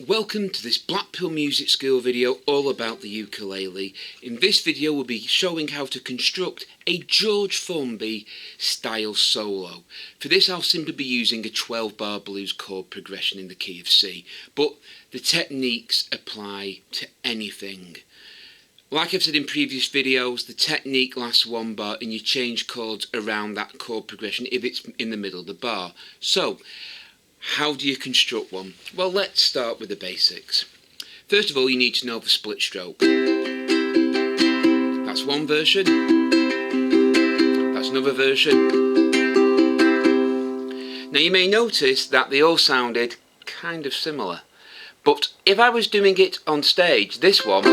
Welcome to this Blackpool Music School video all about the ukulele. In this video we'll be showing how to construct a George Formby style solo. For this I'll simply be using a 12-bar blues chord progression in the key of C, but the techniques apply to anything. Like I've said in previous videos, the technique lasts one bar and you change chords around that chord progression if it's in the middle of the bar. So, how do you construct one? Well, let's start with the basics. First of all, you need to know the split stroke. That's one version. That's another version. Now you may notice that they all sounded kind of similar. But if I was doing it on stage, this one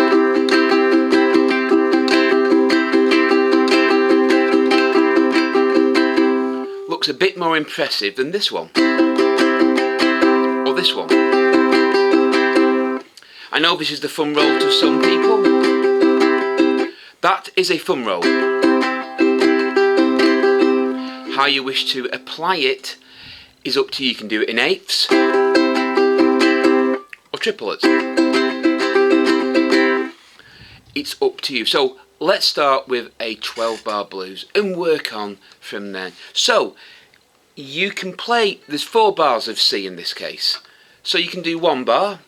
looks a bit more impressive than this one. Or this one. I know this is the thumb roll to some people. That is a thumb roll. How you wish to apply it is up to you. You can do it in eighths or triplets. It's up to you. So let's start with a 12-bar blues and work on from there. So you can play, there's 4 bars of C in this case. So you can do 1 bar.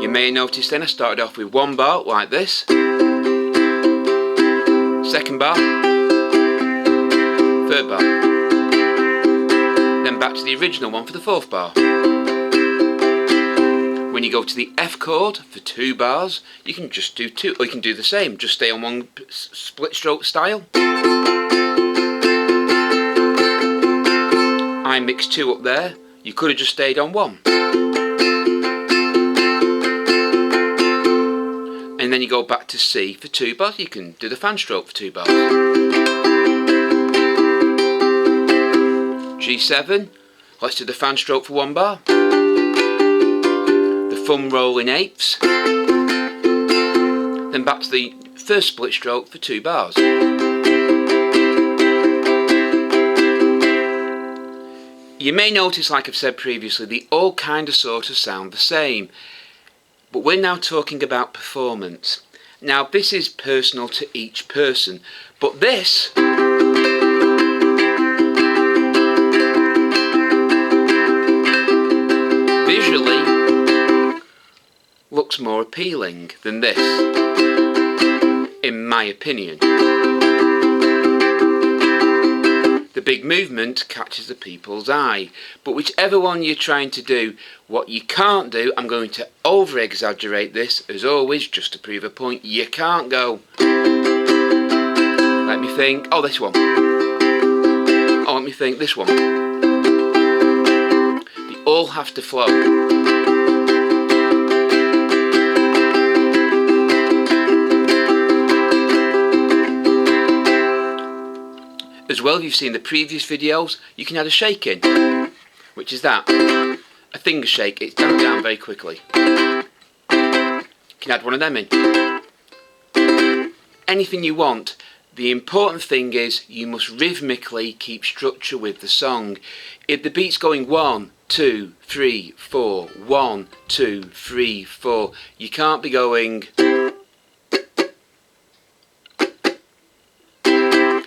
You may notice then I started off with 1 bar like this. 2nd bar. 3rd bar. Then back to the original one for the 4th bar. When you go to the F chord for 2 bars, you can just do 2, or you can do the same, just stay on one split stroke style. I mixed 2 up there, you could have just stayed on 1. And then you go back to C for 2 bars, you can do the fan stroke for 2 bars. G7, let's do the fan stroke for 1 bar. Thumb roll in eighths, then back to the first split stroke for 2 bars. You may notice, like I've said previously, they all kind of sort of sound the same, but we're now talking about performance. Now this is personal to each person, but this visually looks more appealing than this, in my opinion. The big movement catches the people's eye, but whichever one you're trying to do, what you can't do, I'm going to over exaggerate this as always just to prove a point, you can't go, let me think, oh this one, oh let me think, this one. They all have to flow. As well, if you've seen the previous videos, you can add a shake in, which is that, a finger shake, it's down very quickly. You can add one of them in. Anything you want. The important thing is you must rhythmically keep structure with the song. If the beat's going 1, 2, 3, 4, 1, 2, 3, 4, you can't be going.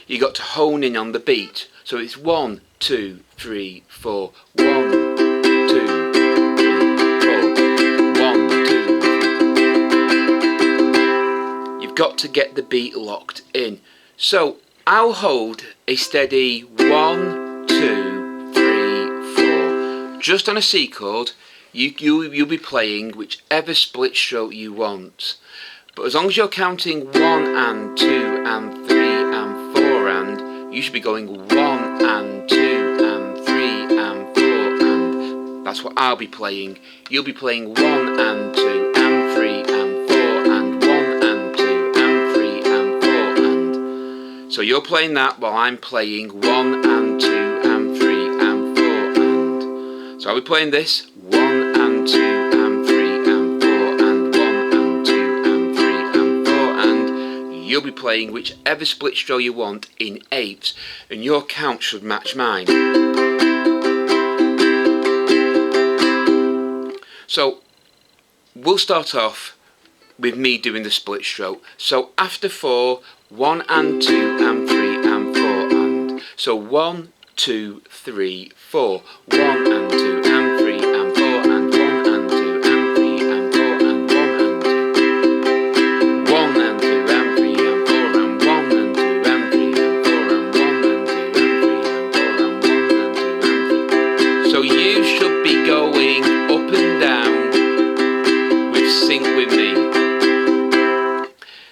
You got to hone in on the beat. So it's 1, 2, 3, 4, 1, 2, 3, 4, 1, 2, 3. You've got to get the beat locked in. So I'll hold a steady 1, 2, 3, 4. Just on a C chord, you'll be playing whichever split stroke you want. But as long as you're counting 1 and 2 and 3 and 4 and, you should be going 1 and 2 and 3 and 4 and. That's what I'll be playing. You'll be playing 1 and 2 and 3 and 4 and 1 and 2 and 3 and 4 and. So you're playing that while I'm playing 1 and 2 and 3 and 4 and. So I'll be playing this 1 and 2 and 3 and 4 and 1 and 2 and 3 and 4 and. you'll be playing whichever split stroke you want in eighths, and your count should match mine. So we'll start off with me doing the split stroke. So after 4, 1 and 2 and 3 and 4 and. So 1, 2, 3, 4. 1 and 2 and 3 and 4 and 1 and 2 and 3 and 4 and 1 and 2. 1 and 2 and 3 and 4 and 1 and 2 and 3 and 4 and 1 and 2 and 3 and 4 and 1 and 2 and 3. So you should be going up and down with sync with me.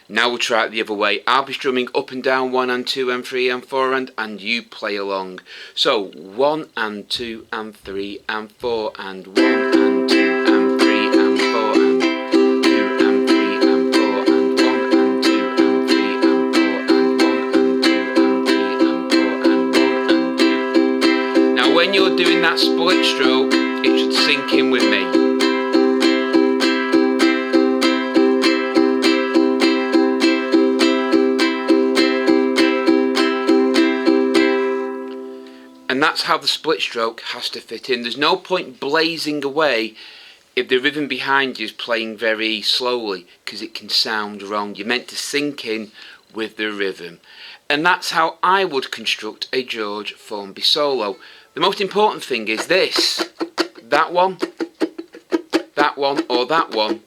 Now we'll try it the other way. I'll be strumming up and down 1 and 2 and 3 and 4 and you play along. So 1 and 2 and 3 and 4 and 1 and 2 and 3 and 4 and 2 and 3 and 4 and 1 and 2 and 3 and 4 and 1 and 2 and 3 and 4 and 1 and 2. Now when you're doing that split stroke, it should sync in with me. And that's how the split stroke has to fit in. There's no point blazing away if the rhythm behind you is playing very slowly, because it can sound wrong. You're meant to sync in with the rhythm. And that's how I would construct a George Formby solo. The most important thing is this. That one, or that one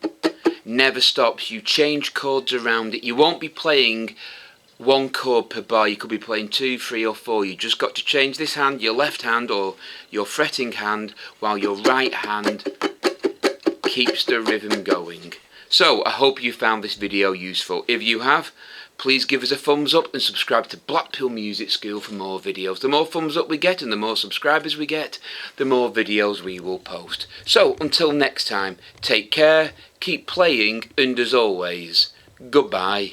never stops. You change chords around it. You won't be playing one chord per bar. You could be playing 2, 3 or 4. You just got to change this hand, your left hand or your fretting hand, while your right hand keeps the rhythm going. So I hope you found this video useful. If you have, please give us a thumbs up and subscribe to Blackpool Music School for more videos. The more thumbs up we get and the more subscribers we get, the more videos we will post. So until next time, take care, keep playing, and as always, goodbye.